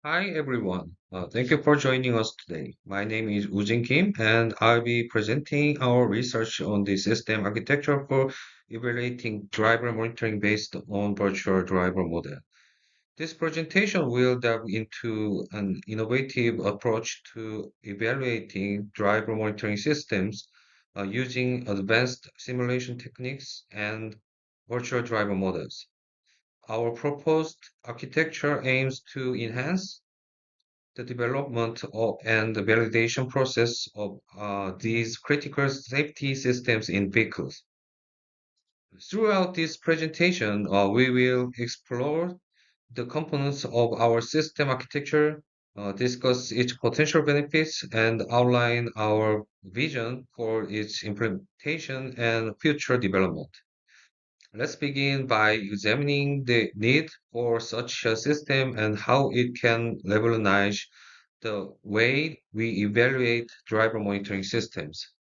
Hi everyone. Thank you for joining us today. My name is Ujin Kim and I'll be presenting our research on the system architecture for evaluating driver monitoring based on virtual driver model. This presentation will delve into an innovative approach to evaluating driver monitoring systems using advanced simulation techniques and virtual driver models. Our proposed architecture aims to enhance the development of, and the validation process of these critical safety systems in vehicles. Throughout this presentation, we will explore the components of our system architecture, discuss its potential benefits, and outline our vision for its implementation and future development. Let's begin by examining the need for such a system and how it can revolutionize the way we evaluate driver monitoring systems.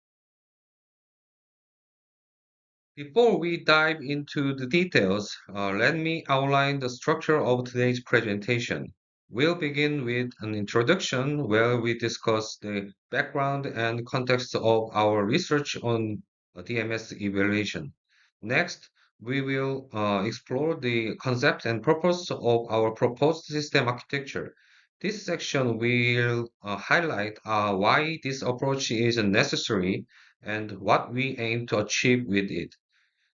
Before we dive into the details, let me outline the structure of today's presentation. We'll begin with an introduction where we discuss the background and context of our research on DMS evaluation. Next, we will explore the concept and purpose of our proposed system architecture. This section will highlight why this approach is necessary and what we aim to achieve with it.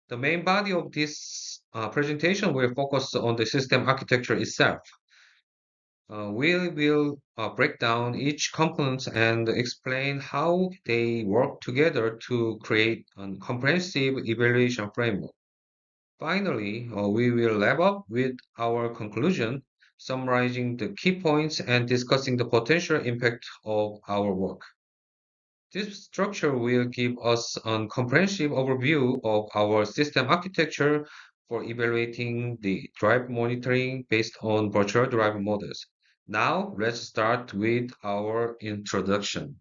The main body of this presentation will focus on the system architecture itself. We will break down each component and explain how they work together to create a comprehensive evaluation framework. Finally, we will wrap up with our conclusion, summarizing the key points and discussing the potential impact of our work. This structure will give us a comprehensive overview of our system architecture for evaluating the drive monitoring based on virtual driver models. Now, let's start with our introduction.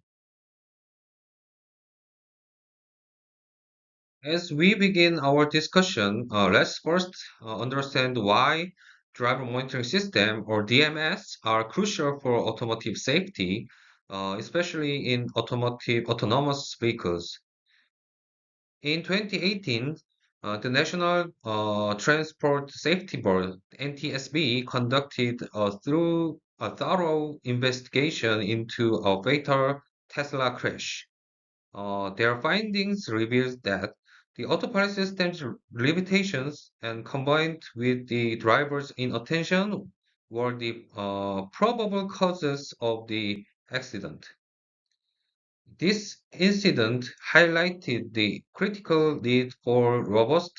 As we begin our discussion, let's first understand why driver monitoring system or DMS are crucial for automotive safety, especially in automotive autonomous vehicles. In 2018, the National Transport Safety Board (NTSB) conducted a thorough investigation into a fatal Tesla crash. Their findings revealed that the autopilot system's limitations and combined with the driver's inattention were the probable causes of the accident. This incident highlighted the critical need for robust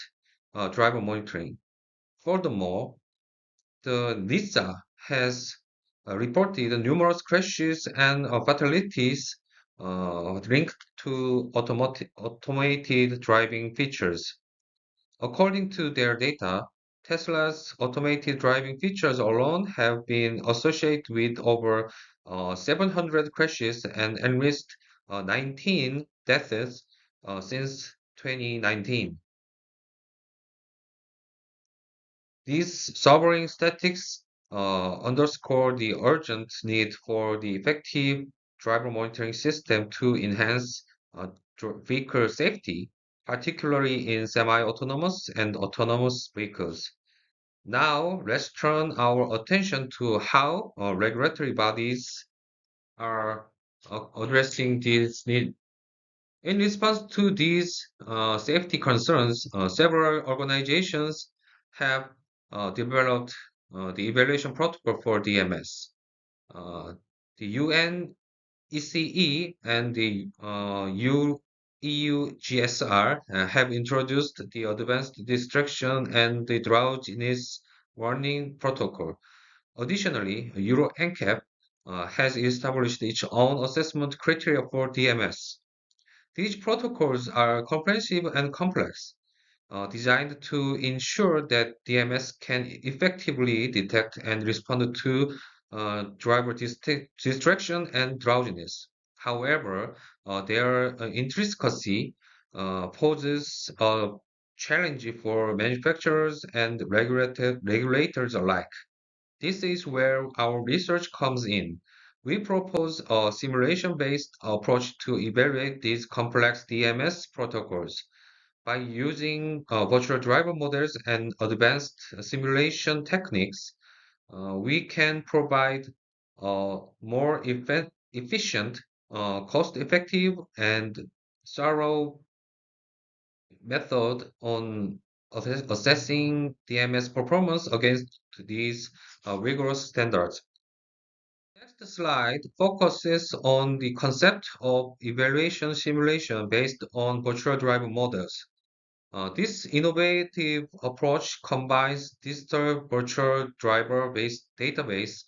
driver monitoring. Furthermore, the NHTSA has reported numerous crashes and fatalities linked to automated driving features. According to their data, Tesla's automated driving features alone have been associated with over 700 crashes and enriched 19 deaths since 2019. These sobering statistics underscore the urgent need for the effective driver monitoring system to enhance vehicle safety, particularly in semi-autonomous and autonomous vehicles. Now, let's turn our attention to how regulatory bodies are addressing this need. In response to these safety concerns, several organizations have developed the evaluation protocol for DMS. Uh, the UN ECE and the EU GSR have introduced the Advanced Distraction and the Drowsiness Warning Protocol. Additionally, Euro NCAP has established its own assessment criteria for DMS. These protocols are comprehensive and complex, designed to ensure that DMS can effectively detect and respond to driver distraction and drowsiness. However, their intricacy poses a challenge for manufacturers and regulators alike. This is where our research comes in. We propose a simulation-based approach to evaluate these complex DMS protocols. By using virtual driver models and advanced simulation techniques, we can provide a more efficient, cost-effective, and thorough method on assessing DMS performance against these rigorous standards. Next slide focuses on the concept of evaluation simulation based on virtual driver models. This innovative approach combines digital virtual driver-based database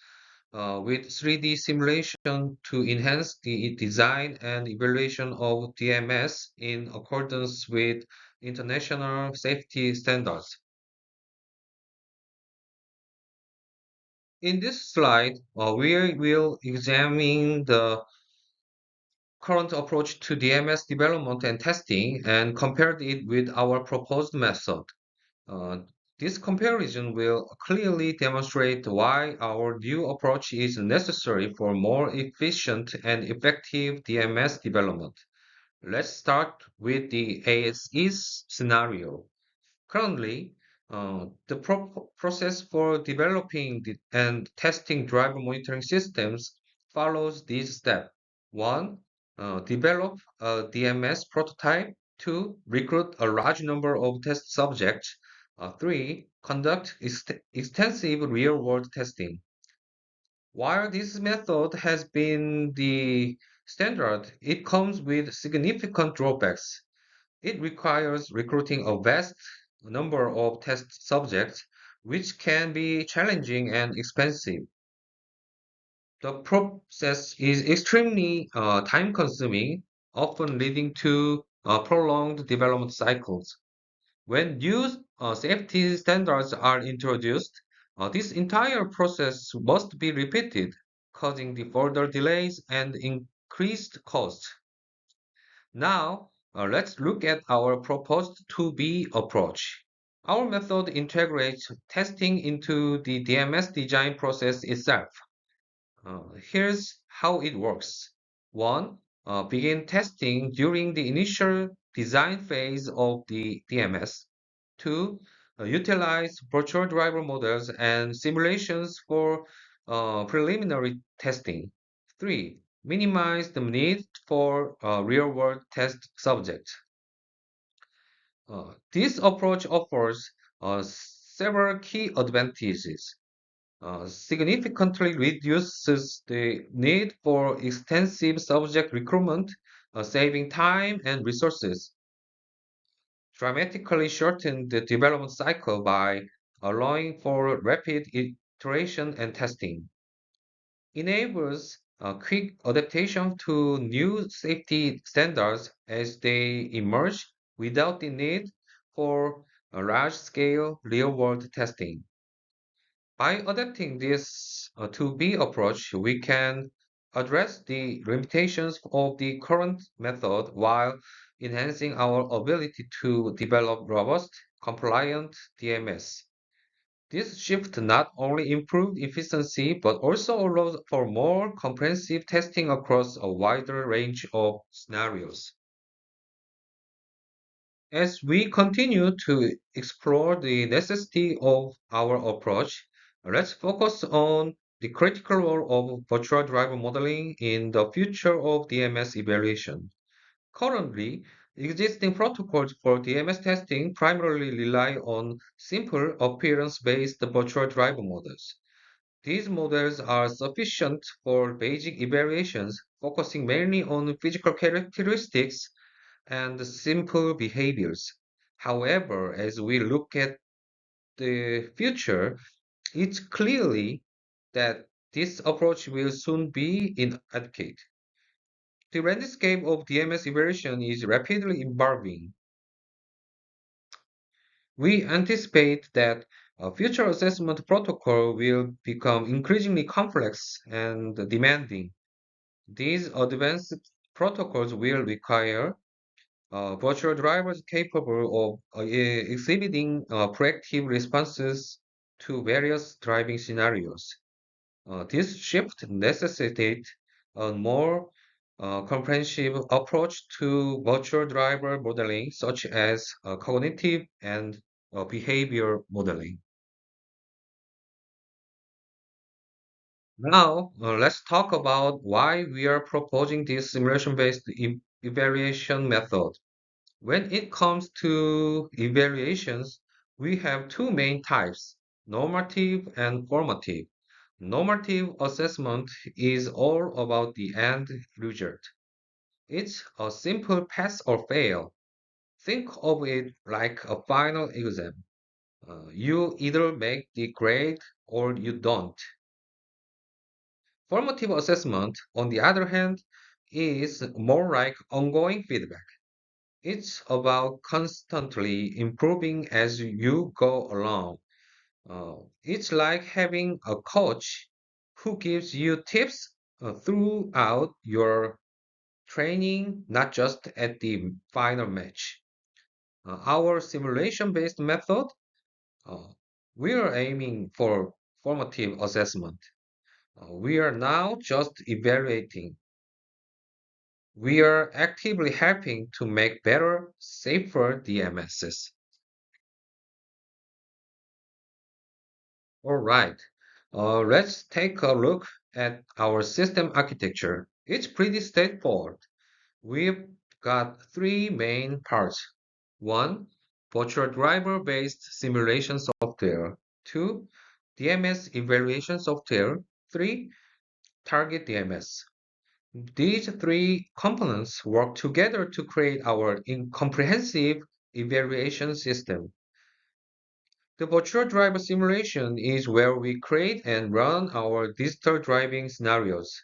with 3D simulation to enhance the design and evaluation of DMS in accordance with international safety standards. In this slide, we will examine the current approach to DMS development and testing and compare it with our proposed method. Uh, this comparison will clearly demonstrate why our new approach is necessary for more efficient and effective DMS development. Let's start with the ASE scenario. Currently, the process for developing and testing driver monitoring systems follows these steps. One, develop a DMS prototype. Two, recruit a large number of test subjects. Three, conduct extensive real-world testing. While this method has been the standard, it comes with significant drawbacks. It requires recruiting a vast number of test subjects, which can be challenging and expensive. The process is extremely time-consuming, often leading to prolonged development cycles. When new safety standards are introduced, this entire process must be repeated, causing the further delays and increased costs. Now, let's look at our proposed 2B approach. Our method integrates testing into the DMS design process itself. Here's how it works. One, begin testing during the initial design phase of the DMS. Two, utilize virtual driver models and simulations for preliminary testing. Three, minimize the need for real-world test subjects. This approach offers several key advantages. Significantly reduces the need for extensive subject recruitment, saving time and resources. Dramatically shorten the development cycle by allowing for rapid iteration and testing. Enables quick adaptation to new safety standards as they emerge without the need for large-scale real-world testing. By adapting this 2B approach, we can address the limitations of the current method while enhancing our ability to develop robust, compliant DMS. This shift not only improves efficiency but also allows for more comprehensive testing across a wider range of scenarios. As we continue to explore the necessity of our approach, let's focus on the critical role of virtual driver modeling in the future of DMS evaluation. Currently, existing protocols for DMS testing primarily rely on simple appearance-based virtual driver models. These models are sufficient for basic evaluations, focusing mainly on physical characteristics and simple behaviors. However, as we look at the future, it's clearly that this approach will soon be inadequate. The landscape of DMS evaluation is rapidly evolving. We anticipate that a future assessment protocol will become increasingly complex and demanding. These advanced protocols will require virtual drivers capable of exhibiting proactive responses to various driving scenarios. This shift necessitates a more comprehensive approach to virtual driver modeling, such as cognitive and behavior modeling. Now, let's talk about why we are proposing this simulation-based evaluation method. When it comes to evaluations, we have two main types, normative and formative. Normative assessment is all about the end result. It's a simple pass or fail. Think of it like a final exam. You either make the grade or you don't. Formative assessment, on the other hand, is more like ongoing feedback. It's about constantly improving as you go along. It's like having a coach who gives you tips throughout your training, not just at the final match. Our simulation based method, uh, we are aiming for formative assessment. We are now just evaluating. We are actively helping to make better, safer DMSs. All right, let's take a look at our system architecture. It's pretty straightforward. We've got three main parts. One, virtual driver-based simulation software. Two, DMS evaluation software. Three, target DMS. These three components work together to create our comprehensive evaluation system. The virtual driver simulation is where we create and run our digital driving scenarios.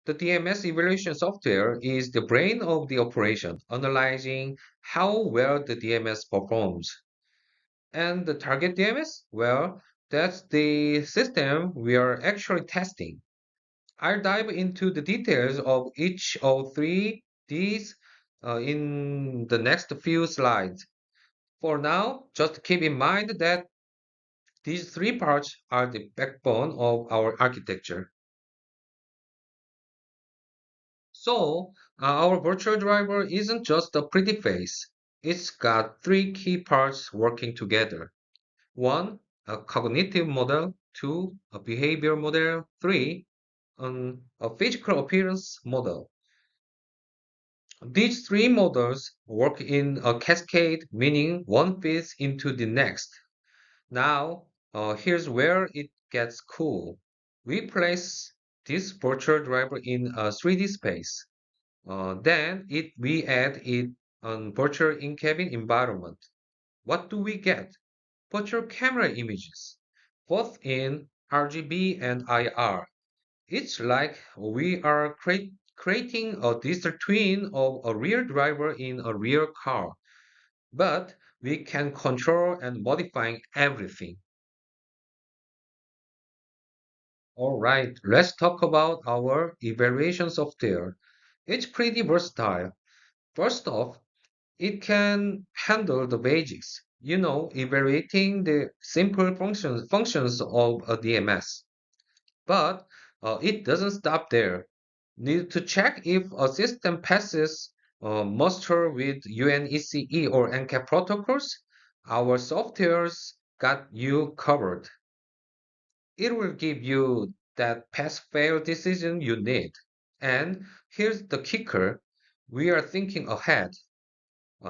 The DMS evaluation software is the brain of the operation, analyzing how well the DMS performs. And the target DMS? Well, that's the system we are actually testing. I'll dive into the details of each of three Ds in the next few slides. For now, just keep in mind that these three parts are the backbone of our architecture. So, our virtual driver isn't just a pretty face. It's got three key parts working together. One, a cognitive model. Two, a behavior model. Three, a physical appearance model. These three models work in a cascade, meaning one fits into the next. Now, here's where it gets cool. We place this virtual driver in a 3D space. We add it on virtual in-cabin environment. What do we get? Virtual camera images, both in RGB and IR. It's like we are creating a digital twin of a real driver in a real car, but we can control and modify everything. All right, let's talk about our evaluation software. It's pretty versatile. First off, it can handle the basics, evaluating the simple functions of a DMS. But it doesn't stop there. Need to check if a system passes muster with UNECE or NCAP protocols. Our software's got you covered. It will give you that pass-fail decision you need. And here's the kicker. We are thinking ahead.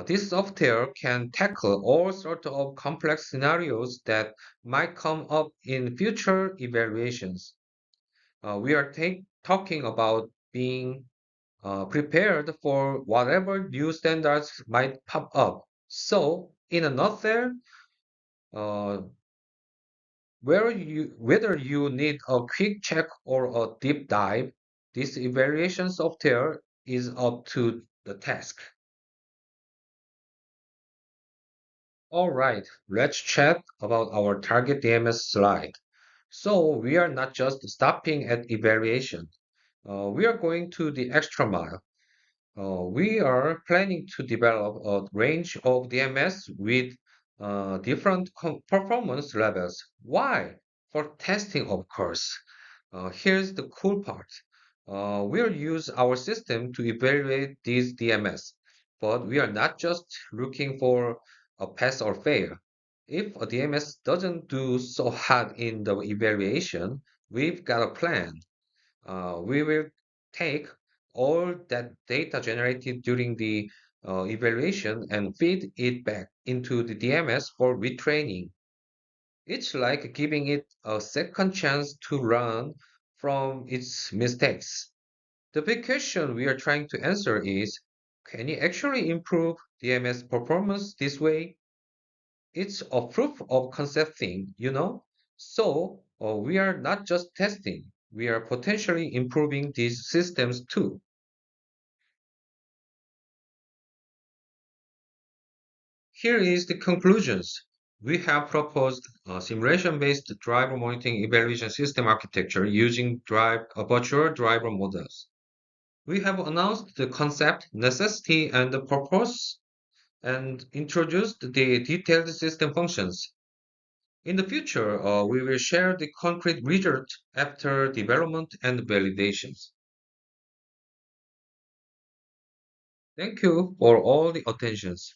This software can tackle all sorts of complex scenarios that might come up in future evaluations. We are talking about being prepared for whatever new standards might pop up. So, in a nutshell, uh, whether you need a quick check or a deep dive, this evaluation software is up to the task. All right, let's chat about our target DMS slide. So we are not just stopping at evaluation. We are going to the extra mile. We are planning to develop a range of DMS with different performance levels. Why? For testing, of course. Here's the cool part. We'll use our system to evaluate these DMS, but we are not just looking for a pass or fail. If a DMS doesn't do so hot in the evaluation, we've got a plan. We will take all that data generated during the evaluation and feed it back into the DMS for retraining. It's like giving it a second chance to learn from its mistakes. The big question we are trying to answer is, can you actually improve DMS performance this way? It's a proof of concept thing, you know? So, we are not just testing, we are potentially improving these systems too. Here is the conclusions. We have proposed a simulation-based driver monitoring evaluation system architecture using virtual driver models. We have announced the concept, necessity, and the purpose, and introduced the detailed system functions. In the future, we will share the concrete result after development and validations. Thank you for all the attentions.